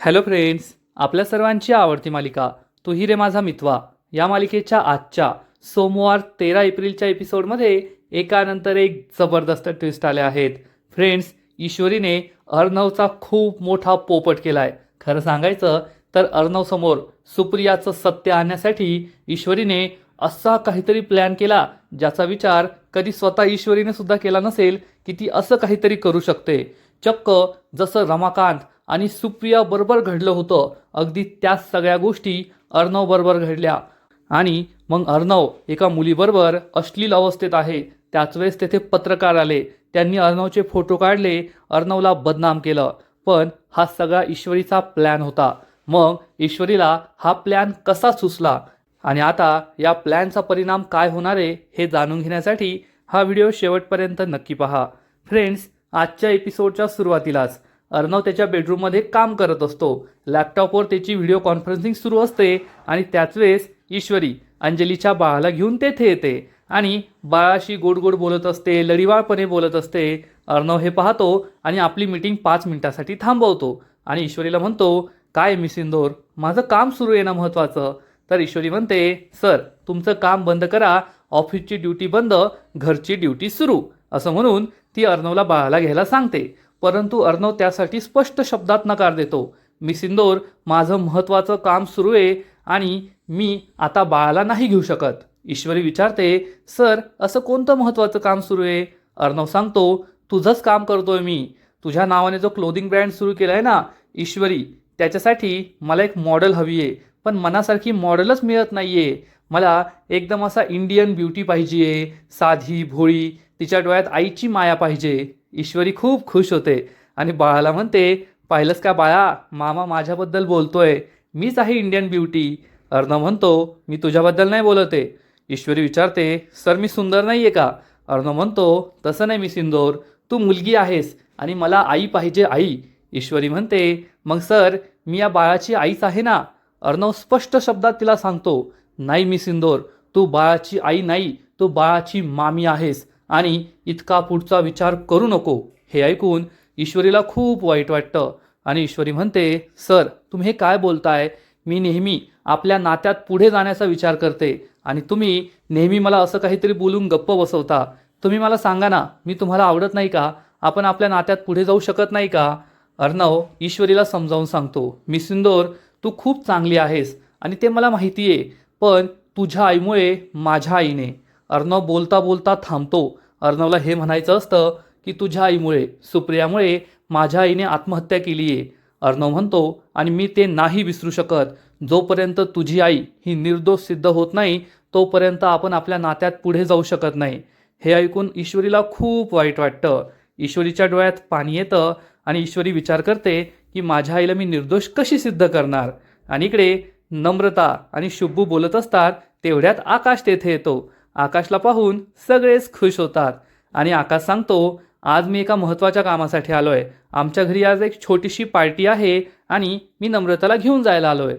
Hello friends, आपल्या सर्वांची आवडती मालिका तू ही रे माझा मितवा या मालिकेच्या आजच्या सोमवार 13 एप्रिलच्या एपिसोडमध्ये एकानंतर एक जबरदस्त ट्विस्ट आले आहेत. फ्रेंड्स, ईश्वरीने अर्णवचा खूप मोठा पोपट केलाय. खरं सांगायचं तर अर्णवसमोर सुप्रियाचं सत्य आणण्यासाठी ईश्वरीने असा काहीतरी प्लॅन केला ज्याचा विचार कधी स्वतः ईश्वरीने सुद्धा केला नसेल की ती असं काहीतरी करू शकते. चक्क जसं रमाकांत आणि सुप्रिया बरोबर घडलं होतं, अगदी त्याच सगळ्या गोष्टी अर्णव बरोबर घडल्या. आणि मग अर्णव एका मुलीबरोबर अश्लील अवस्थेत आहे. त्याच वेळेस तेथे पत्रकार आले. त्यांनी अर्णवचे फोटो काढले, अर्णवला बदनाम केलं. पण हा सगळा ईश्वरीचा प्लॅन होता. मग ईश्वरीला हा प्लॅन कसा सुचला आणि आता या प्लॅनचा परिणाम काय होणार आहे हे जाणून घेण्यासाठी हा व्हिडिओ शेवटपर्यंत नक्की पहा. फ्रेंड्स, आजच्या एपिसोडच्या सुरुवातीलाच अर्णव त्याच्या बेडरूममध्ये काम करत असतो. लॅपटॉपवर त्याची व्हिडिओ कॉन्फरन्सिंग सुरू असते आणि त्याच वेळेस ईश्वरी अंजलीच्या बाळाला घेऊन तेथे येते आणि बाळाशी गोड गोड बोलत असते, लढीवाळपणे बोलत असते. अर्णव हे पाहतो आणि आपली मीटिंग 5 मिनिटासाठी थांबवतो आणि ईश्वरीला म्हणतो, काय मिस इंदोर, माझं काम सुरू आहे ना महत्त्वाचं. तर ईश्वरी म्हणते, सर तुमचं काम बंद करा, ऑफिसची ड्युटी बंद, घरची ड्युटी सुरू. असं म्हणून ती अर्णवला बाळाला घ्यायला सांगते. परंतु अर्णव त्यासाठी स्पष्ट शब्दात नकार देतो. मिस इंदोर, माझं महत्त्वाचं काम सुरू आहे आणि मी आता बाळाला नाही घेऊ शकत. ईश्वरी विचारते, सर असं कोणतं महत्त्वाचं काम सुरू आहे. अर्णव सांगतो, तुझंच काम करतोय मी. तुझ्या नावाने जो क्लोदिंग ब्रँड सुरू केला आहे ना ईश्वरी, त्याच्यासाठी मला एक मॉडेल हवी आहे. पण मनासारखी मॉडेलच मिळत नाही आहे. मला एकदम असा इंडियन ब्युटी पाहिजे आहे, साधी भोळी, तिच्या डोळ्यात आईची माया पाहिजे. ईश्वरी खूप खुश होते आणि बाळाला म्हणते, पाहिलंस का बाळा, मामा माझ्याबद्दल बोलतोय, मीच आहे इंडियन ब्युटी. अर्णव म्हणतो, मी तुझ्याबद्दल नाही बोलत आहे. ईश्वरी विचारते, सर मी सुंदर नाही आहे का. अर्णव म्हणतो, तसं नाही मिस इंदोर, तू मुलगी आहेस आणि मला आई पाहिजे, आई. ईश्वरी म्हणते, मग सर मी या बाळाची आईच आहे ना. अर्णव स्पष्ट शब्दात तिला सांगतो, नाही मिस इंदोर, तू बाळाची आई नाही, तू बाळाची मामी आहेस आणि इतका पुढचा विचार करू नको. हे ऐकून ईश्वरीला खूप वाईट वाटतं आणि ईश्वरी म्हणते, सर तुम्ही हे काय बोलताय. मी नेहमी आपल्या नात्यात पुढे जाण्याचा विचार करते आणि तुम्ही नेहमी मला असं काहीतरी बोलून गप्प बसवता. तुम्ही मला सांगा ना, मी तुम्हाला आवडत नाही का. आपण आपल्या नात्यात पुढे जाऊ शकत नाही का. अर्णव ईश्वरीला समजावून सांगतो, मिस इंदोर तू खूप चांगली आहेस आणि ते मला माहिती आहे, पण तुझ्या आईमुळे माझ्या आईने. अर्णव बोलता बोलता थांबतो. अर्णवला हे म्हणायचं असतं की तुझ्या आईमुळे, सुप्रियामुळे माझ्या आईने आत्महत्या केली आहे. अर्णव म्हणतो, आणि मी ते नाही विसरू शकत. जोपर्यंत तुझी आई ही निर्दोष सिद्ध होत नाही तोपर्यंत आपण आपल्या नात्यात पुढे जाऊ शकत नाही. हे ऐकून ईश्वरीला खूप वाईट वाटतं. ईश्वरीच्या डोळ्यात पाणी येतं आणि ईश्वरी विचार करते की माझ्या आईला मी निर्दोष कशी सिद्ध करणार. आणि इकडे नम्रता आणि शुभू बोलत असतात. तेवढ्यात आकाश तेथे येतो. आकाशला पाहून सगळेच खुश होतात आणि आकाश सांगतो, आज मी एका महत्त्वाच्या कामासाठी आलो आहे. आमच्या घरी आज एक छोटीशी पार्टी आहे आणि मी नम्रताला घेऊन जायला आलो आहे.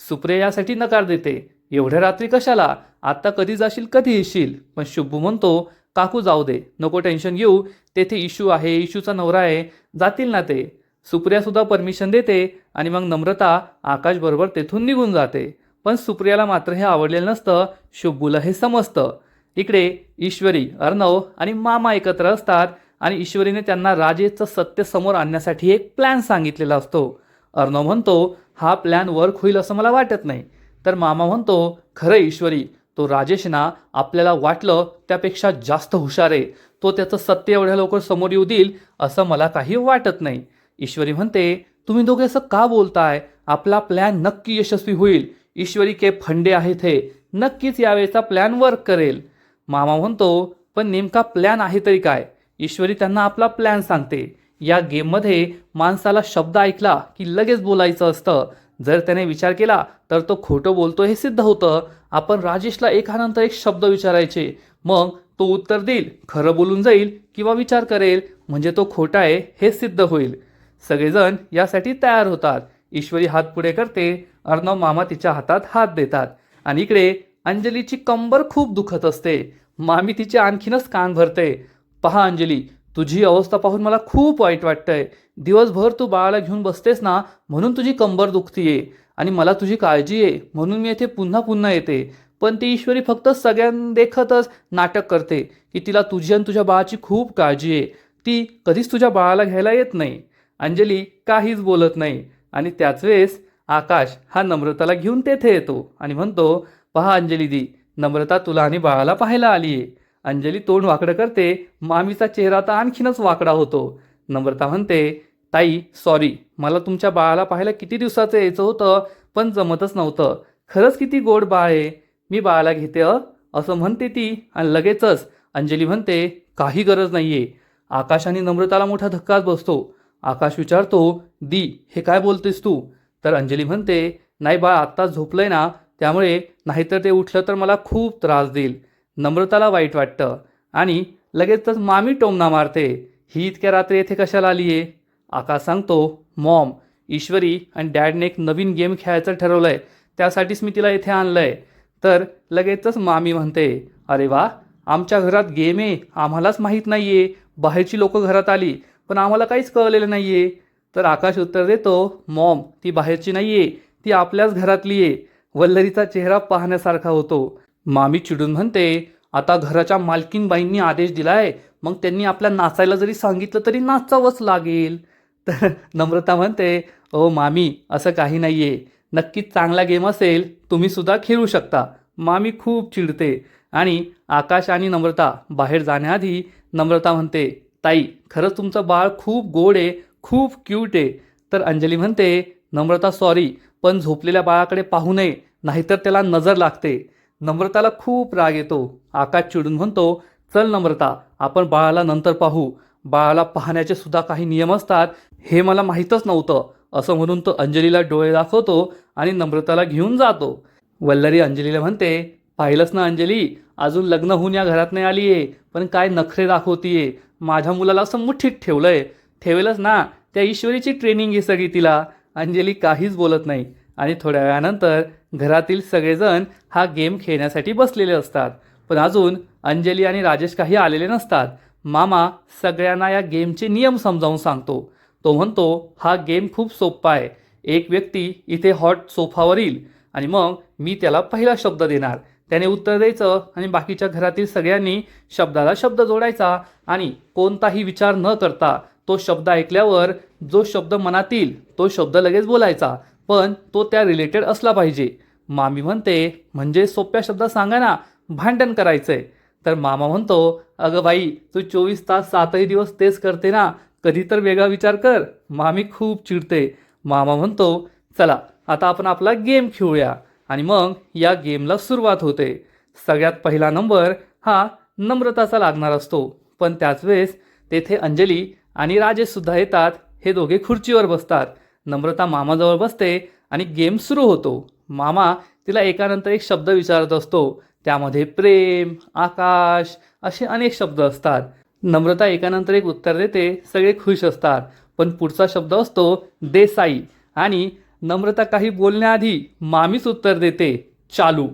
सुप्रिया यासाठी नकार देते, एवढ्या रात्री कशाला, आत्ता कधी जाशील कधी येशील. पण शुभू म्हणतो, काकू जाऊ दे, नको टेन्शन घेऊ, तेथे इशू आहे, इशूचा नवरा आहे, जातील ना ते. सुप्रियासुद्धा परमिशन देते आणि मग नम्रता आकाशबरोबर तेथून निघून जाते. पण सुप्रियाला मात्र हे आवडलेलं नसतं. शुभूला हे समजतं. इकडे ईश्वरी, अर्णव आणि मामा एकत्र असतात आणि ईश्वरीने त्यांना राजेशचं सत्य समोर आणण्यासाठी एक प्लॅन सांगितलेला असतो. अर्णव म्हणतो, हा प्लॅन वर्क होईल असं मला वाटत नाही. तर मामा म्हणतो, खरं ईश्वरी, तो राजेश ना आपल्याला वाटलं त्यापेक्षा जास्त हुशार आहे. तो त्याचं सत्य एवढ्या लवकर समोर येऊ देईल असं मला काही वाटत नाही. ईश्वरी म्हणते, तुम्ही दोघे असं का बोलताय, आपला प्लॅन नक्की यशस्वी होईल. ईश्वरी के फंडे आहेत, हे नक्कीच यावेळेचा प्लॅन वर्क करेल. मामा म्हणतो, पण नेमका प्लॅन आहे तरी काय. ईश्वरी त्यांना आपला प्लॅन सांगते. या गेममध्ये माणसाला शब्द ऐकला की लगेच बोलायचं असतं. जर त्याने विचार केला तर तो खोटं बोलतो हे सिद्ध होतं. आपण राजेशला एकानंतर एक शब्द विचारायचे, मग तो उत्तर देईल, खरं बोलून जाईल किंवा विचार करेल, म्हणजे तो खोटा आहे हे सिद्ध होईल. सगळेजण यासाठी तयार होतात. ईश्वरी हात पुढे करते. अर्णव मामा तिच्या हातात हात देतात आणि इकडे अंजलीची कंबर खूप दुखत असते. मामी तिचे आणखीनच कान भरते. पहा अंजली, तुझी अवस्था पाहून मला खूप वाईट वाटतंय. दिवसभर तू बाळाला घेऊन बसतेस ना, म्हणून तुझी कंबर दुखतीये आणि मला तुझी काळजी आहे म्हणून मी येथे पुन्हा पुन्हा येते. पण ती ईश्वरी फक्त सगळ्यांदेखतच नाटक करते की तिला तुझी आणि तुझ्या बाळाची खूप काळजी आहे. ती कधीच तुझ्या बाळाला घ्यायला येत नाही. अंजली काहीच बोलत नाही आणि त्याच वेळेस आकाश हा नम्रताला घेऊन तेथे येतो आणि म्हणतो, पहा अंजली दी, नम्रता तुला आणि बाळाला पाहायला आली आहे. अंजली तोंड वाकडं करते. मामीचा चेहरा तर आणखीनच वाकडा होतो. नम्रता म्हणते, ताई सॉरी, मला तुमच्या बाळाला पाहायला किती दिवसाचं यायचं होतं पण जमतच नव्हतं. खरंच किती गोड बाळ आहे, मी बाळाला घेते असं म्हणते ती आणि लगेचच अंजली म्हणते, काही गरज नाहीये. आकाश आणि नम्रताला मोठा धक्काच बसतो. आकाश विचारतो, दी हे काय बोलतेस तू? तर अंजली म्हणते, नाही बाळ आत्ताच झोपलंय ना, त्यामुळे नाहीतर ते उठलं तर मला खूप त्रास देईल. नम्रताला वाईट वाटतं आणि लगेचच मामी टोमणा मारते, ही इतक्या रात्री येथे कशाला आली आहे? आकाश सांगतो, मॉम, ईश्वरी आणि डॅडने एक नवीन गेम खेळायचं ठरवलंय, त्यासाठीच मी तिला इथे आणलंय. तर लगेचच मामी म्हणते, अरे वा, आमच्या घरात गेम आहे आम्हालाच माहीत नाही आहे. बाहेरची लोकं घरात आली पण आम्हाला काहीच कळलेलं नाही आहे. तर आकाश उत्तर देतो, मॉम, ती बाहेरची नाही आहे, ती आपल्याच घरातली आहे. वल्लरीचा चेहरा पाहण्यासारखा होतो. मामी चिडून म्हणते, आता घराच्या मालकीनबाईंनी आदेश दिलाय, मग त्यांनी आपल्या नाचायला जरी सांगितलं तरी नाचावंच लागेल. तर नम्रता म्हणते, ओ मामी, असं काही नाहीये, नक्कीच चांगला गेम असेल, तुम्ही सुद्धा खेळू शकता. मामी खूप चिडते आणि आकाश आणि नम्रता बाहेर जाण्याआधी नम्रता म्हणते, ताई खरंच तुमचं बाळ खूप गोड आहे, खूप क्यूट आहे. तर अंजली म्हणते, नम्रता सॉरी, पण झोपलेल्या बाळाकडे पाहू नये, नाहीतर त्याला नजर लागते. नम्रताला खूप राग येतो. आकाश चिडून म्हणतो, चल नम्रता, आपण बाळाला नंतर पाहू. बाळाला पाहण्याचे सुद्धा काही नियम असतात, हे मला माहीतच नव्हतं. असं म्हणून तो अंजलीला डोळे दाखवतो आणि नम्रताला घेऊन जातो. वल्लरी अंजलीला म्हणते, पाहिलंच ना अंजली, अजून लग्न होऊन या घरात नाही आली आहे, पण काय नखरे दाखवतीये. माझ्या मुलाला असं मुठीत ठेवलंय. ठेवेलच ना, त्या ईश्वरीची ट्रेनिंग आहे सगळी तिला. अंजली काहीच बोलत नाही आणि थोड्या वेळानंतर घरातील सगळेजण हा गेम खेळण्यासाठी बसलेले असतात. पण अजून अंजली आणि राजेश काही आलेले नसतात. मामा सगळ्यांना या गेमचे नियम समजावून सांगतो. तो म्हणतो, हा गेम खूप सोपा आहे. एक व्यक्ती इथे हॉट सोफावर येईल आणि मग मी त्याला पहिला शब्द देणार, त्याने उत्तर द्यायचं आणि बाकीच्या घरातील सगळ्यांनी शब्दाला शब्द जोडायचा आणि कोणताही विचार न करता तो शब्द ऐकल्यावर जो शब्द मनात येईल तो शब्द लगेच बोलायचा, पण तो त्या रिलेटेड असला पाहिजे. मामी म्हणते, म्हणजे सोप्या शब्दात सांगा ना, भांडण करायचंय. तर मामा म्हणतो, अगं बाई, तू 24 तास 7ही दिवस तेच करते ना, कधी तर वेगळा विचार कर. मामी खूप चिडते. मामा म्हणतो, चला आता आपण आपला गेम खेळूया. आणि मग या गेमला सुरुवात होते. सगळ्यात पहिला नंबर हा नम्रताचा लागणार असतो. पण त्याच वेळेस तेथे अंजली आणि राजेशसुद्धा येतात. हे दोघे खुर्चीवर बसतात. नम्रता मामाजवळ बसते आणि गेम सुरू होतो. मामा तिला एकानंतर एक शब्द विचारत असतो. त्यामध्ये प्रेम, आकाश असे अनेक शब्द असतात. नम्रता एकानंतर एक उत्तर देते. सगळे खुश असतात. पण पुढचा शब्द असतो देसाई आणि नम्रता काही बोलण्याआधी मामीच उत्तर देते, चालू.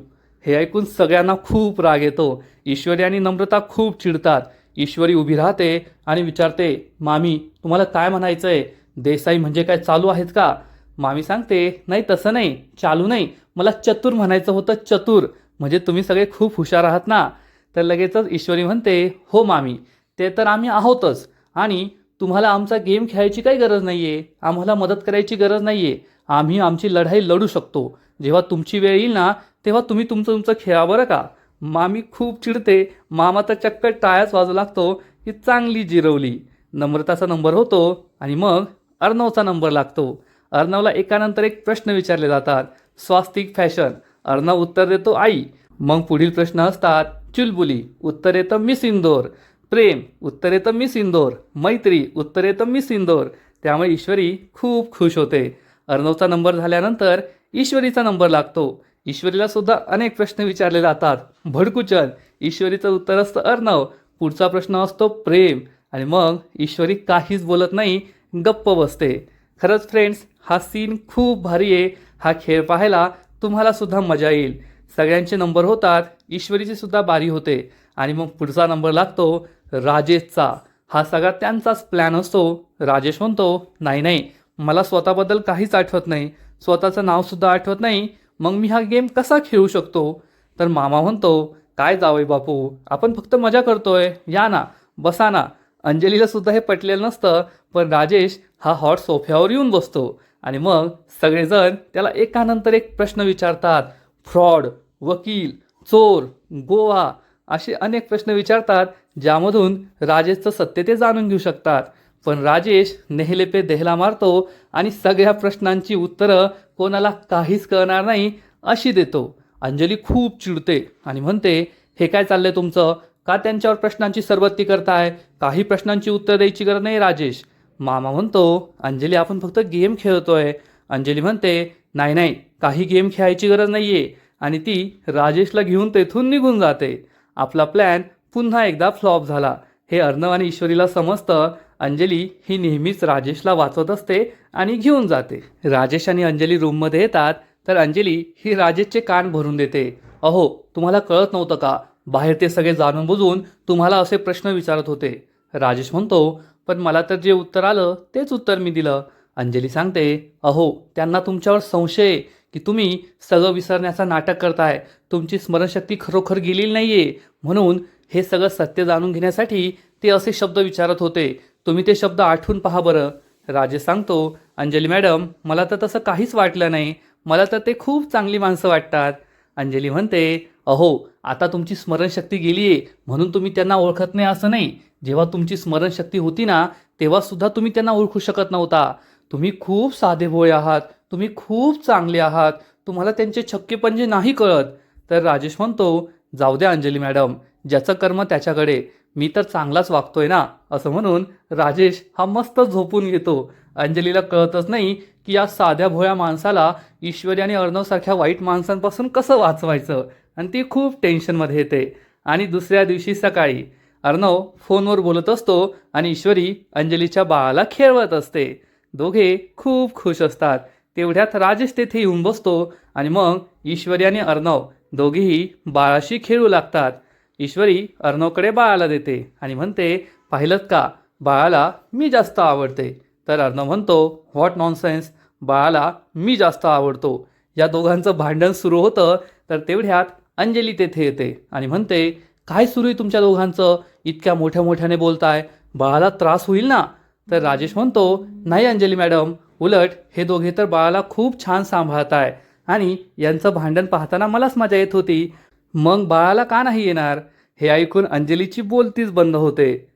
हे ऐकून सगळ्यांना खूप राग येतो. ईश्वरी आणि नम्रता खूप चिडतात. ईश्वरी उभी राहते आणि विचारते, मामी तुम्हाला काय म्हणायचं आहे? देसाई म्हणजे काय चालू आहेत का? मामी सांगते, नाही तसं नाही, चालू नाही, मला चतुर म्हणायचं होतं, चतुर. म्हणजे तुम्ही सगळे खूप हुशार आहात ना. तर लगेचच ईश्वरी म्हणते, हो मामी, ते तर आम्ही आहोतच आणि तुम्हाला आमचा गेम खेळायची काही गरज नाही आहे, आम्हाला मदत करायची गरज नाही आहे. आम्ही आमची लढाई लढू शकतो. जेव्हा तुमची वेळ येईल ना, तेव्हा तुम्ही तुमचं तुमचं खेळा बरं का. मामी खूप चिडते. मामा तर चक्क टाळ्याच वाजू लागतो की चांगली जिरवली. नम्रताचा नंबर होतो आणि मग अर्णवचा नंबर लागतो. अर्णवला एकानंतर एक प्रश्न विचारले जातात. स्वास्तिक फॅशन, अर्णव उत्तर देतो आई. मग पुढील प्रश्न असतात. चुलबुली, उत्तर येतं मिस इंदोर. प्रेम, उत्तर येतं मिस इंदोर. मैत्री, उत्तर येतं मिस इंदोर. त्यामुळे ईश्वरी खूप खुश होते. अर्णवचा नंबर झाल्यानंतर ईश्वरीचा नंबर लागतो. ईश्वरीला सुद्धा अनेक प्रश्न विचारले जातात. भडकुचन, ईश्वरीचं उत्तर असतं अर्णव. पुढचा प्रश्न असतो प्रेम आणि मग ईश्वरी काहीच बोलत नाही, गप्प बसते. खरंच फ्रेंड्स, हा सीन खूप भारी आहे. हा खेळ पाहायला तुम्हाला सुद्धा मजा येईल. सगळ्यांचे नंबर होतात. ईश्वरीची सुद्धा बारी होते आणि मग पुढचा नंबर लागतो राजेशचा. हा सगळा त्यांचाच प्लॅन असतो. राजेश म्हणतो, नाही नाही, मला स्वतःबद्दल काहीच आठवत नाही, स्वतःचं नावसुद्धा आठवत नाही, मग मी हा गेम कसा खेळू शकतो? तर मामा म्हणतो, काय जावई बापू, आपण फक्त मजा करतोय, या ना, बसा ना. अंजलीला सुद्धा हे पटलेलं नसतं, पण राजेश हा हॉट सोफ्यावर येऊन बसतो आणि मग सगळेजण त्याला एकानंतर एक प्रश्न विचारतात. फ्रॉड, वकील, चोर, गोवा असे अनेक प्रश्न विचारतात, ज्यामधून राजेशचं सत्य ते जाणून घेऊ शकतात. पण राजेश नेहले पे देहला मारतो आणि सगळ्या प्रश्नांची उत्तरं कोणाला काहीच कळणार नाही अशी देतो. अंजली खूप चिडते आणि म्हणते, हे काय चाललंय तुमचं? का त्यांच्यावर प्रश्नांची सरबत्ती करताय? काही प्रश्नांची उत्तर द्यायची गरज नाही राजेश. मामा म्हणतो, अंजली आपण फक्त गेम खेळतोय. अंजली म्हणते, नाही नाही, काही गेम खेळायची गरज नाहीये, आणि ती राजेशला घेऊन तेथून निघून जाते. आपला प्लॅन पुन्हा एकदा फ्लॉप झाला हे अर्णव आणि ईश्वरीला समजतं. अंजली ही नेहमीच राजेशला वाचवत असते आणि घेऊन जाते. राजेश आणि अंजली रूममध्ये येतात तर अंजली ही राजेशचे कान भरून देते. अहो, तुम्हाला कळत नव्हतं का? बाहेर ते सगळे जाणून बुजून तुम्हाला असे प्रश्न विचारत होते. राजेश म्हणतो, पण मला तर जे उत्तर आलं तेच उत्तर मी दिलं. अंजली सांगते, अहो, त्यांना तुमच्यावर संशय आहे की तुम्ही सगळं विसरण्याचा नाटक करताय. तुमची स्मरणशक्ती खरोखर गेलेली नाहीये, म्हणून हे सगळं सत्य जाणून घेण्यासाठी ते असे शब्द विचारत होते. तुम्ही ते शब्द आठवून पहा बरं. राजेश सांगतो, अंजली मॅडम, मला तर तसं काहीच वाटलं नाही, मला तर ते खूप चांगली माणसं वाटतात. अंजली म्हणते, अहो, आता तुमची स्मरणशक्ती गेली आहे म्हणून तुम्ही त्यांना ओळखत नाही असं नाही. जेव्हा तुमची स्मरणशक्ती होती ना, तेव्हा सुद्धा तुम्ही त्यांना ओळखू शकत नव्हता. तुम्ही खूप साधेभोळे आहात, तुम्ही खूप चांगले आहात, तुम्हाला त्यांचे छक्केपंजे नाही कळत. तर राजेश म्हणतो, जाऊ द्या अंजली मॅडम, ज्याचं कर्म त्याच्याकडे, मी तर चांगलाच वागतोय ना. असं म्हणून राजेश हा मस्त झोपून घेतो. अंजलीला कळतच नाही की या साध्या भोळ्या माणसाला ईश्वरी आणि अर्णवसारख्या वाईट माणसांपासून कसं वाचवायचं, आणि ती खूप टेन्शनमध्ये येते. आणि दुसऱ्या दिवशी सकाळी अर्णव फोनवर बोलत असतो आणि ईश्वरी अंजलीच्या बाळाला खेळवत असते. दोघे खूप खुश असतात. तेवढ्यात राजेश तेथे येऊन बसतो आणि मग ईश्वरी आणि अर्णव दोघेही बाळाशी खेळू लागतात. ईश्वरी अर्णवकडे बाळाला देते आणि म्हणते, पाहिलं का, बाळाला मी जास्त आवडते. तर अर्णव म्हणतो, व्हॉट नॉनसेन्स, बाळाला मी जास्त आवडतो. या दोघांचं भांडण सुरू होतं तर तेवढ्यात अंजली तेथे येते आणि म्हणते, काय सुरू आहे तुमच्या दोघांचं? इतक्या मोठ्या मोठ्याने बोलताय, बाळाला त्रास होईल ना. तर राजेश म्हणतो, नाही अंजली मॅडम, उलट हे दोघे तर बाळाला खूप छान सांभाळताय आणि यांचं भांडण पाहताना मलाच मजा येत होती, मग बाळाला का नाही येणार? हे ऐकून अंजलीची बोलतीच बंद होते.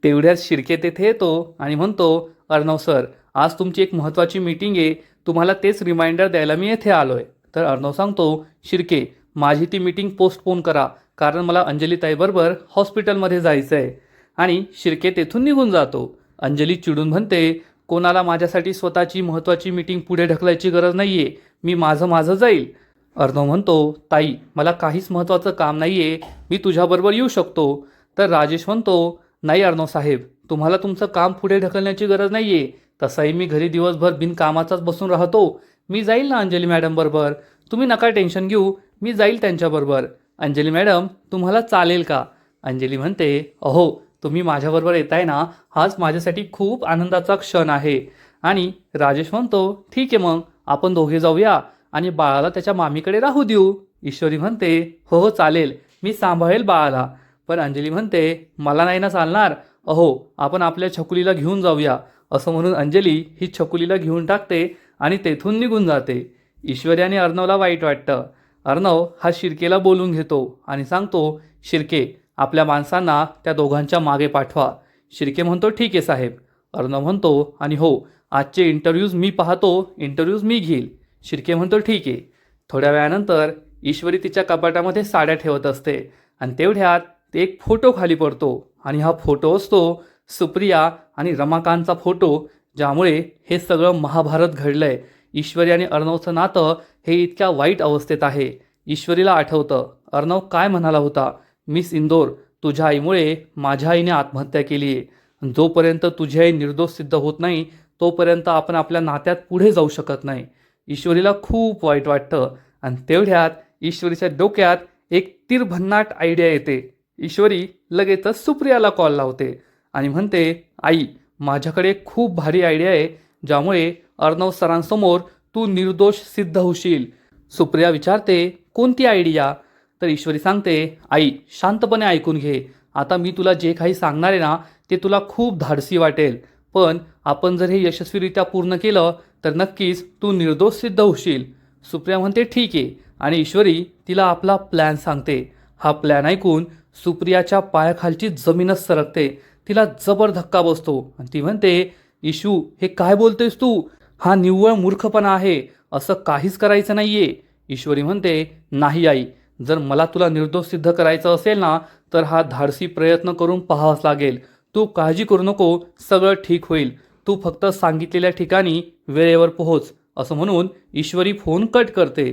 तेवढ्यात शिर्के तेथे येतो आणि म्हणतो, अर्णव सर, आज तुमची एक महत्त्वाची मीटिंग आहे, तुम्हाला तेच रिमाइंडर द्यायला मी येथे आलोय. तर अर्णव सांगतो, शिर्के, माझी ती मीटिंग पोस्टपोन करा, कारण मला अंजलीताईबरोबर हॉस्पिटलमध्ये जायचं आहे. आणि शिर्के तेथून निघून जातो. अंजली चिडून म्हणते, कोणाला माझ्यासाठी स्वतःची महत्त्वाची मीटिंग पुढे ढकलायची गरज नाहीये, मी माझं जाईल. अर्णव म्हणतो, ताई, मला काहीच महत्त्वाचं काम नाहीये, मी तुझ्याबरोबर येऊ शकतो. तर राजेश म्हणतो, नाही अर्णव साहेब, तुम्हाला तुमचं काम पुढे ढकलण्याची गरज नाहीये, तसाही मी घरी दिवसभर बिनकामाचाच बसून राहतो, मी जाईल ना अंजली मॅडम बरोबर, तुम्ही नका टेन्शन घेऊ, मी जाईल त्यांच्याबरोबर. अंजली मॅडम, तुम्हाला चालेल का? अंजली म्हणते, अहो, तुम्ही माझ्याबरोबर येताय ना, हाच माझ्यासाठी खूप आनंदाचा क्षण आहे. आणि राजेश म्हणतो, ठीक आहे, मग आपण दोघे जाऊया आणि बाळाला त्याच्या मामीकडे राहू देऊ. ईश्वरी म्हणते, हो हो चालेल, मी सांभाळेल बाळाला. पण अंजली म्हणते, मला नाही ना चालणार, अहो, आपण आपल्या छकुलीला घेऊन जाऊया. असं म्हणून अंजली ही छकुलीला घेऊन टाकते आणि तेथून निघून जाते. ईश्वरी आणि अर्णवला वाईट वाटतं. अर्णव हा शिर्केला बोलून घेतो आणि सांगतो, शिर्के, आपल्या माणसांना त्या दोघांच्या मागे पाठवा. शिर्के म्हणतो, ठीक आहे साहेब. अर्णव म्हणतो, आणि हो, आजचे इंटरव्ह्यूज मी पाहतो, इंटरव्ह्यूज मी घेईल. शिर्के म्हणतो, ठीक आहे. थोड्या वेळानंतर ईश्वरी तिच्या कपाटामध्ये साड्या ठेवत असते आणि तेवढ्यात एक फोटो खाली पडतो आणि हा फोटो असतो सुप्रिया आणि रमाकांतचा फोटो, ज्यामुळे हे सगळं महाभारत घडलंय. ईश्वरी आणि अर्णवचं नातं हे इतक्या वाईट अवस्थेत आहे. ईश्वरीला आठवतं अर्णव काय म्हणाला होता, मिस इंदोर, तुझ्या आईमुळे माझ्या आईने आत्महत्या केली आहे. जोपर्यंत तुझी आई निर्दोष सिद्ध होत नाही तोपर्यंत आपण आपल्या नात्यात पुढे जाऊ शकत नाही. ईश्वरीला खूप वाईट वाटतं आणि तेवढ्यात ईश्वरीच्या डोक्यात एक तीरभन्नाट आयडिया येते. ईश्वरी लगेचच सुप्रियाला कॉल लावते आणि म्हणते, आई माझ्याकडे खूप भारी आयडिया आहे ज्यामुळे अर्णव सरांसमोर तू निर्दोष सिद्ध होशील. सुप्रिया विचारते, कोणती आयडिया? तर ईश्वरी सांगते, आई शांतपणे ऐकून घे. आता मी तुला जे काही सांगणार आहे ना ते तुला खूप धाडसी वाटेल, पण आपण जर हे यशस्वीरित्या पूर्ण केलं तर नक्कीच तू निर्दोष सिद्ध होशील. सुप्रिया म्हणते ठीक आहे, आणि ईश्वरी तिला आपला प्लॅन सांगते. हा प्लॅन ऐकून सुप्रियाच्या पायाखालची जमीनच सरकते. तिला जबर धक्का बसतो आणि ती म्हणते, इशू हे काय बोलतेस तू? हा निव्वळ मूर्खपणा आहे, असं काहीच करायचं नाहीये. ईश्वरी म्हणते, नाही आई, जर मला तुला निर्दोष सिद्ध करायचं असेल ना तर हा धाडसी प्रयत्न करून पाहावाच लागेल. तू काळजी करू नको, सगळं ठीक होईल. तू फक्त सांगितलेल्या ठिकाणी वेळेवर पोहोच. असं म्हणून ईश्वरी फोन कट करते.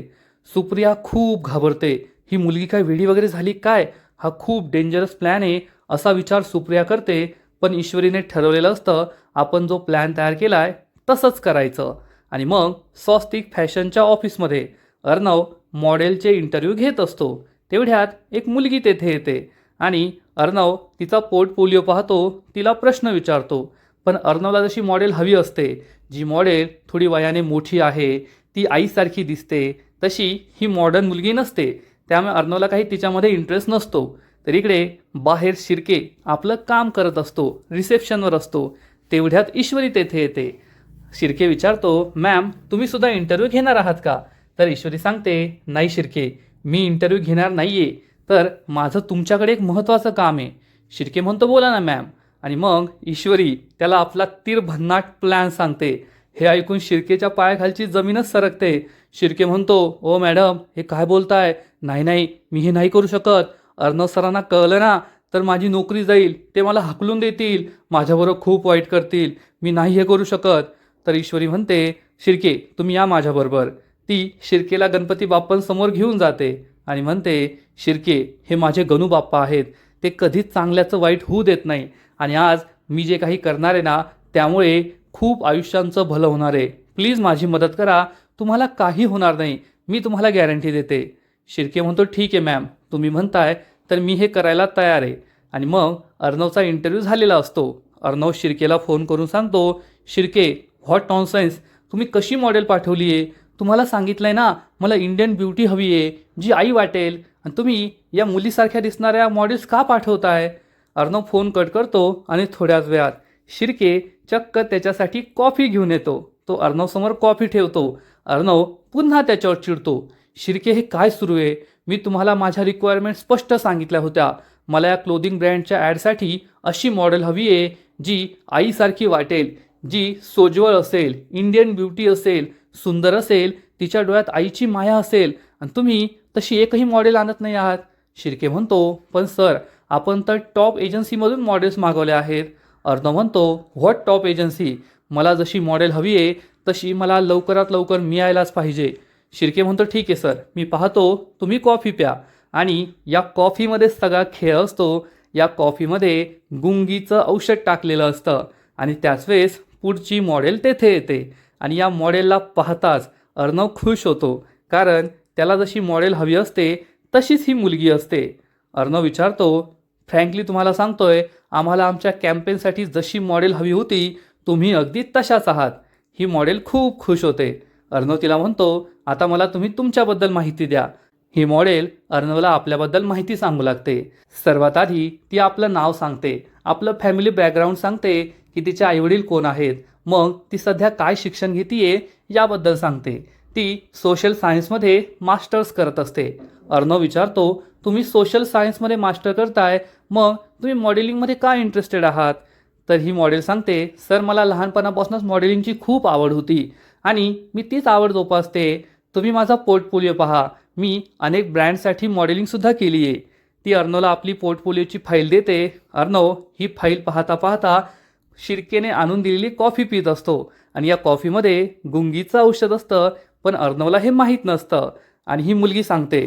सुप्रिया खूप घाबरते. ही मुलगी काय वेडी वगैरे झाली काय? हा खूप डेंजरस प्लॅन आहे असा विचार सुप्रिया करते. पण ईश्वरीने ठरवलेलं असतं आपण जो प्लॅन तयार केलाय तसंच करायचं. आणि मग स्वस्तिक फॅशनच्या ऑफिसमध्ये अर्णव मॉडेलचे इंटरव्ह्यू घेत असतो. तेवढ्यात एक मुलगी तेथे येते आणि अर्णव तिचा पोर्टफोलिओ पाहतो, तिला प्रश्न विचारतो. पण अर्णवला जशी मॉडेल हवी असते, जी मॉडेल थोडी वयाने मोठी आहे, ती आईसारखी दिसते, तशी ही मॉडर्न मुलगी नसते. त्यामुळे अर्णवला काही तिच्यामध्ये इंटरेस्ट नसतो. तर इकडे बाहेर शिर्के आपलं काम करत असतो, रिसेप्शनवर असतो. तेवढ्यात ईश्वरी तेथे येते. शिर्के विचारतो, मॅम तुम्ही सुद्धा इंटरव्ह्यू घेणार आहात का? तर ईश्वरी सांगते, नाही शिर्के, मी इंटरव्ह्यू घेणार नाहीये, तर माझं तुमच्याकडे एक महत्त्वाचं काम आहे. शिर्के म्हणतो, बोला ना मॅम. आणि मग ईश्वरी त्याला आपला तीर भन्नाट प्लॅन सांगते. हे ऐकून शिर्केच्या पायाखालची जमीनच सरकते. शिर्के म्हणतो, ओ मॅडम हे काय बोलताय? नाही नाही, मी हे नाही करू शकत. अर्णव सरांना कळलं ना तर माझी नोकरी जाईल, ते मला हाकलून देतील, माझ्याबरोबर खूप वाईट करतील, मी नाही हे करू शकत. तर ईश्वरी म्हणते, शिर्के तुम्ही या माझ्याबरोबर. ती शिर्केला गणपती बाप्पांसमोर घेऊन जाते आणि म्हणते, शिर्के हे माझे गणू बाप्पा आहेत, ते कधीच चांगल्याचं वाईट होऊ देत नाही. आणि आज मी जे काही करणार आहे ना त्यामुळे खूप आयुष्यांचं भलं होणार आहे. प्लीज माझी मदत करा, तुम्हाला काही होणार नाही, मी तुम्हाला गॅरंटी देते. शिर्के म्हणतो, ठीक आहे मॅम, तुम्ही म्हणताय तर मी हे करायला तयार आहे. आणि मग अर्णवचा इंटरव्ह्यू झालेला असतो. अर्णव शिर्केला फोन करून सांगतो, शिर्के व्हॉट नॉनसेन्स, तुम्ही कशी मॉडेल पाठवली आहे? तुम्हाला सांगितलंय ना मला इंडियन ब्युटी हवी आहे जी आई वाटेल, आणि तुम्ही या मुलीसारख्या दिसणाऱ्या मॉडेल्स का पाठवताय? अर्णव फोन कट करतो आणि थोड्याच वेळात शिर्के चक्क त्याच्यासाठी कॉफी घेऊन येतो. तो अर्णवसमोर कॉफी ठेवतो. अर्णव पुन्हा त्याच्यावर चिडतो, शिर्के हे काय सुरू आहे? मी तुम्हाला माझ्या रिक्वायरमेंट स्पष्ट सांगितल्या होत्या. मला या क्लोदिंग ब्रँडच्या ॲडसाठी अशी मॉडेल हवी आहे जी आईसारखी वाटेल, जी सोज्वळ असेल, इंडियन ब्युटी असेल, सुंदर असेल, तिच्या डोळ्यात आईची माया असेल, आणि तुम्ही तशी एकही मॉडेल आणत नाही आहात. शिर्के म्हणतो, पण सर आपण तर टॉप एजन्सीमधून मॉडेल्स मागवले आहेत. अर्णव म्हणतो, व्हॉट टॉप एजन्सी? मला जशी मॉडेल हवी आहे तशी मला लवकरात लवकर मिळायलाच पाहिजे. शिर्के म्हणतो, ठीक आहे सर, मी पाहतो, तुम्ही कॉफी प्या. आणि या कॉफीमध्ये सगळा खेळ असतो. या कॉफीमध्ये गुंगीचं औषध टाकलेलं असतं. आणि त्याच वेळेस पुढची मॉडेल तेथे येते. आणि या मॉडेलला पाहताच अर्णव खुश होतो, कारण त्याला जशी मॉडेल हवी असते तशीच ही मुलगी असते. अर्णव विचारतो, फ्रँकली तुम्हाला सांगतोय, आम्हाला आमच्या कॅम्पेनसाठी जशी मॉडेल हवी होती तुम्ही अगदी तशाच आहात. ही मॉडेल खूप खुश होते. अर्णव तिला म्हणतो, आता मला तुम्ही तुमच्याबद्दल माहिती द्या. ही मॉडेल अर्णवला आपल्याबद्दल माहिती सांगू लागते. सर्वात आधी ती आपलं नाव सांगते, आपलं फॅमिली बॅकग्राऊंड सांगते की तिचे आईवडील कोण आहेत, मग ती सध्या काय शिक्षण घेतीये याबद्दल सांगते. ती सोशल सायन्समध्ये मास्टर्स करत असते. अर्णव विचारतो, तुम्ही सोशल सायन्समध्ये मास्टर करताय, मग तुम्ही मॉडेलिंगमध्ये का इंटरेस्टेड आहात? तर ही मॉडेल सांगते, सर मला लहानपणापासूनच मॉडेलिंगची खूप आवड होती आणि मी तीच आवड जोपासते. तुम्ही माझा पोर्टफोलिओ पहा, मी अनेक ब्रँडसाठी मॉडेलिंगसुद्धा केली आहे. ती अर्णवला आपली पोर्टफोलिओची फाईल देते. अर्णव ही फाईल पाहता पाहता शिर्केने आणून दिलेली कॉफी पित असतो. आणि या कॉफीमध्ये गुंगीचं औषध असतं, पण अर्णवला हे माहीत नसतं. आणि ही मुलगी सांगते,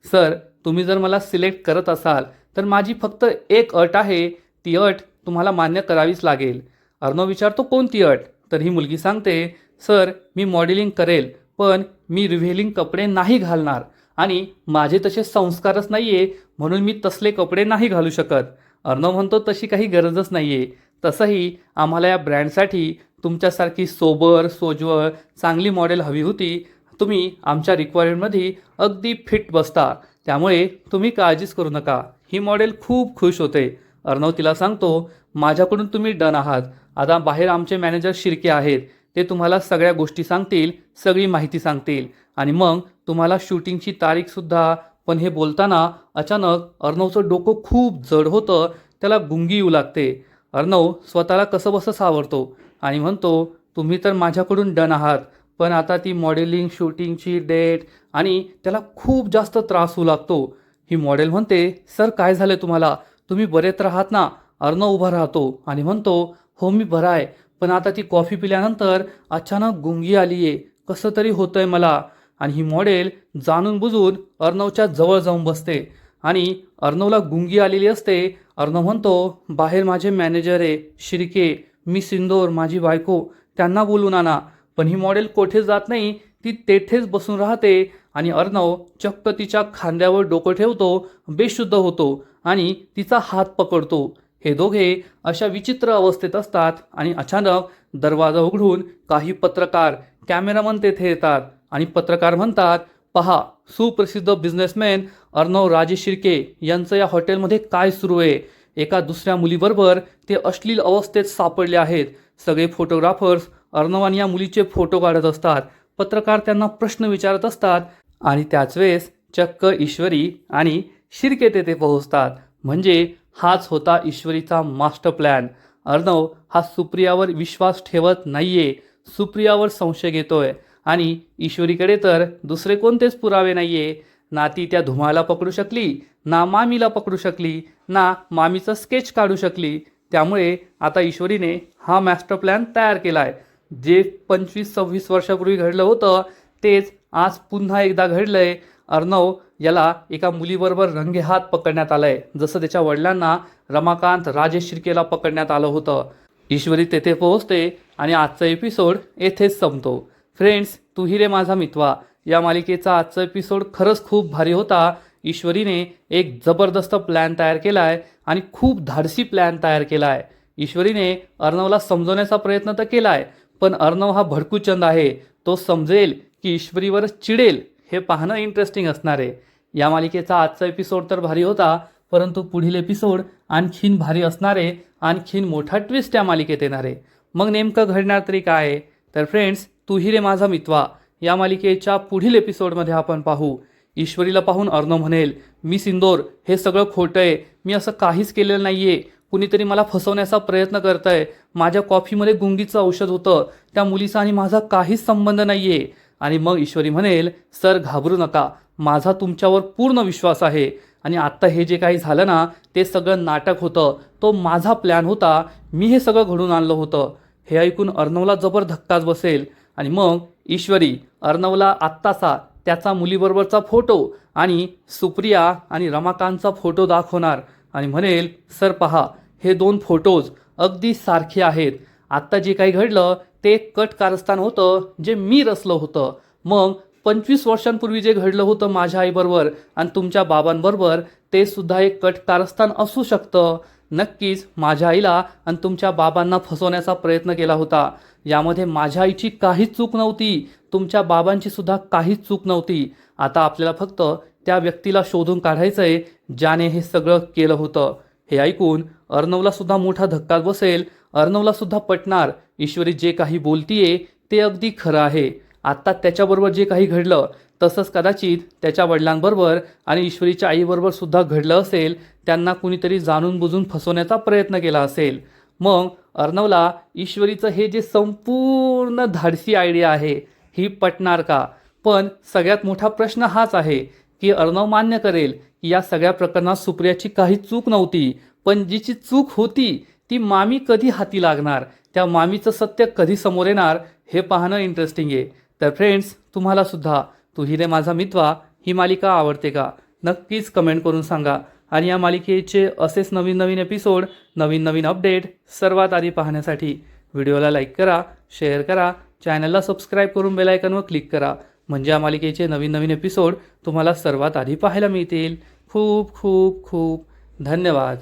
सर तुम्ही जर मला सिलेक्ट करत असाल तर माझी फक्त एक अट आहे, ती अट तुम्हाला मान्य करावीच लागेल. अर्णव विचारतो, कोणती अट? तर ही मुलगी सांगते, सर मी मॉडेलिंग करेल, पण मी रिव्हेलिंग कपडे नाही घालणार, आणि माझे तसे संस्कारच नाही आहे म्हणून मी तसले कपडे नाही घालू शकत. अर्णव म्हणतो तशी काही गरजच नाही आहे. तसंही आम्हाला या ब्रँडसाठी तुमच्यासारखी सोबर सोज्वळ चांगली मॉडेल हवी होती. तुम्ही आमच्या रिक्वायरमेंटमध्ये अगदी फिट बसता, त्यामुळे तुम्ही काळजीच करू नका. ही मॉडेल खूप खुश होते. अर्णव तिला सांगतो, माझ्याकडून तुम्ही डन आहात. आता बाहेर आमचे मॅनेजर शिर्के आहेत, ते तुम्हाला सगळ्या गोष्टी सांगतील, सगळी माहिती सांगतील आणि मग तुम्हाला शूटिंगची तारीखसुद्धा. पण हे बोलताना अचानक अर्णवचं डोकं खूप जड होतं, त्याला गुंगी येऊ लागते. अर्णव स्वतःला कसं बसं सावरतो आणि म्हणतो, तुम्ही तर माझ्याकडून डन आहात, पण आता ती मॉडेलिंग शूटिंगची डेट आणि त्याला खूप जास्त त्रास होऊ लागतो. ही मॉडेल म्हणते, सर काय झालं तुम्हाला, तुम्ही बरे तर आहात ना? अर्णव उभा राहतो आणि म्हणतो, हो मी बरा आहे, पण आता ती कॉफी पिल्यानंतर अचानक गुंगी आली आहे, कसं तरी होतंय मला. आणि ही मॉडेल जाणून बुजून अर्णवच्या जवळ जाऊन बसते आणि अर्णवला गुंगी आलेली असते. अर्णव म्हणतो, बाहेर माझे मॅनेजर आहे शिर्के, मी सिंदूर माझी बायको, त्यांना बोलून आणा. पण ही मॉडेल कोठेच जात नाही, ती तेथेच बसून राहते आणि अर्णव चक्क तिच्या खांद्यावर डोकं ठेवतो, बेशुद्ध होतो आणि तिचा हात पकडतो. हे दोघे अशा विचित्र अवस्थेत असतात आणि अचानक दरवाजा उघडून काही पत्रकार कॅमेरामन तेथे येतात आणि पत्रकार म्हणतात, पहा सुप्रसिद्ध बिझनेसमॅन अर्णव राजे शिर्के यांचं या हॉटेलमध्ये काय सुरू आहे. एका दुसऱ्या मुलीबरोबर ते अश्लील अवस्थेत सापडले आहेत. सगळे फोटोग्राफर्स अर्णव आणि या मुलीचे फोटो काढत असतात. पत्रकार त्यांना प्रश्न विचारत असतात आणि त्याच वेळेस चक्क ईश्वरी आणि शिर्के तेथे पोहोचतात. म्हणजे हाच होता ईश्वरीचा मास्टर प्लॅन. अर्णव हा सुप्रियावर विश्वास ठेवत नाहीये, सुप्रियावर संशय घेतोय आणि ईश्वरीकडे तर दुसरे कोणतेच पुरावे नाहीये. ना ती त्या धुमाला पकडू शकली, ना मामीला पकडू शकली, ना मामीचं स्केच काढू शकली. त्यामुळे आता ईश्वरीने हा मास्टर प्लॅन तयार केलाय. जे 25-26 वर्षापूर्वी घडलं होतं तेच आज पुन्हा एकदा घडलंय. अर्णव याला एका मुलीबरोबर रंगेहात पकडण्यात आलंय, जसं त्याच्या वडिलांना रमाकांत राजेश शिर्केला पकडण्यात आलं होतं. ईश्वरी तेथे पोहोचते आणि आजचा एपिसोड येथेच संपतो. फ्रेंड्स, तू ही रे माझा मितवा या मालिकेचा आजचा एपिसोड खरंच खूप भारी होता. ईश्वरीने एक जबरदस्त प्लॅन तयार केलाय आणि खूप धाडसी प्लॅन तयार केलाय. ईश्वरीने अर्णवला समजवण्याचा प्रयत्न तर केलाय, पण अर्णव हा भडकूचंद आहे. तो समजेल की ईश्वरीवर चिडेल, हे पाहणं इंटरेस्टिंग असणार आहे. या मालिकेचा आजचा एपिसोड तर भारी होता, परंतु पुढील एपिसोड आणखीन भारी असणार आहे. आणखीन मोठा ट्विस्ट या मालिकेत येणार आहे. मग नेमकं घडणार तरी काय आहे? तर फ्रेंड्स, तू ही रे माझा मितवा या मालिकेच्या पुढील एपिसोडमध्ये आपण पाहू. ईश्वरीला पाहून अर्णव म्हणेल, मी सिंदूर, हे सगळं खोटं आहे, मी असं काहीच केलेलं नाहीये, कुणीतरी मला फसवण्याचा प्रयत्न करतंय, माझ्या कॉफीमध्ये गुंगीचं औषध होतं, त्या मुलीचा आणि माझा काहीच संबंध नाहीये. आणि मग ईश्वरी म्हणेल, सर घाबरू नका, माझा तुमच्यावर पूर्ण विश्वास आहे आणि आत्ता हे जे काही झालं ना, ते सगळं नाटक होतं, तो माझा प्लॅन होता, मी हे सगळं घडून आणलं होतं. हे ऐकून अर्णवला जबर धक्काच बसेल आणि मग ईश्वरी अर्णवला आत्ताचा त्याचा मुलीबरोबरचा फोटो आणि सुप्रिया आणि रमाकांतचा फोटो दाखवणार आणि म्हणेल, सर पहा, हे 2 फोटोज अगदी सारखे आहेत. आत्ता जे काही घडलं ते कट कारस्थान होतं, जे मी रचलं होतं. मग 25 वर्षांपूर्वी जे घडलं होतं माझ्या आईबरोबर आणि तुमच्या बाबांबरोबर, ते सुद्धा एक कट कारस्थान असू शकतं. नक्कीच माझ्या आईला आणि तुमच्या बाबांना फसवण्याचा प्रयत्न केला होता. यामध्ये माझ्या आईची काहीच चूक नव्हती, तुमच्या बाबांची सुद्धा काहीच चूक नव्हती. आता आपल्याला फक्त त्या व्यक्तीला शोधून काढायचं आहे ज्याने हे सगळं केलं होतं. हे ऐकून अर्णवला सुद्धा मोठा धक्काच बसेल. अर्णवला सुद्धा पटणार, ईश्वरी जे काही बोलतीये ते अगदी खरं आहे. आत्ता त्याच्याबरोबर जे काही घडलं तसंच कदाचित त्याच्या वडिलांबरोबर आणि ईश्वरीच्या आईबरोबर सुद्धा घडलं असेल. त्यांना कुणीतरी जाणून बुजून फसवण्याचा प्रयत्न केला असेल. मग अर्णवला ईश्वरीचं हे जे संपूर्ण धाडसी आयडिया आहे ही पटणार का? पण सगळ्यात मोठा प्रश्न हाच आहे की अर्णव मान्य करेल की या सगळ्या प्रकरणात सुप्रियाची काही चूक नव्हती, पण जिची चूक होती ती मामी कधी हाती लागणार, त्या मामीचं सत्य कधी समोर येणार, हे पाहणं इंटरेस्टिंग आहे. तर फ्रेंड्स, तुम्हाला सुद्धा तू ही रे माझा मितवा ही मालिका आवडते का? नक्कीच कमेंट करून सांगा. आणि या मालिकेचे असेच नवीन नवीन एपिसोड, नवीन नवीन अपडेट सर्वात आधी पाहण्यासाठी व्हिडिओला लाईक करा, शेअर करा, चॅनलला सबस्क्राईब करून बेल आयकॉनवर क्लिक करा. म्हणजे या मालिकेचे नवीन नवीन एपिसोड तुम्हाला सर्वात आधी पाहायला मिळतील. खूप खूप खूप धन्यवाद.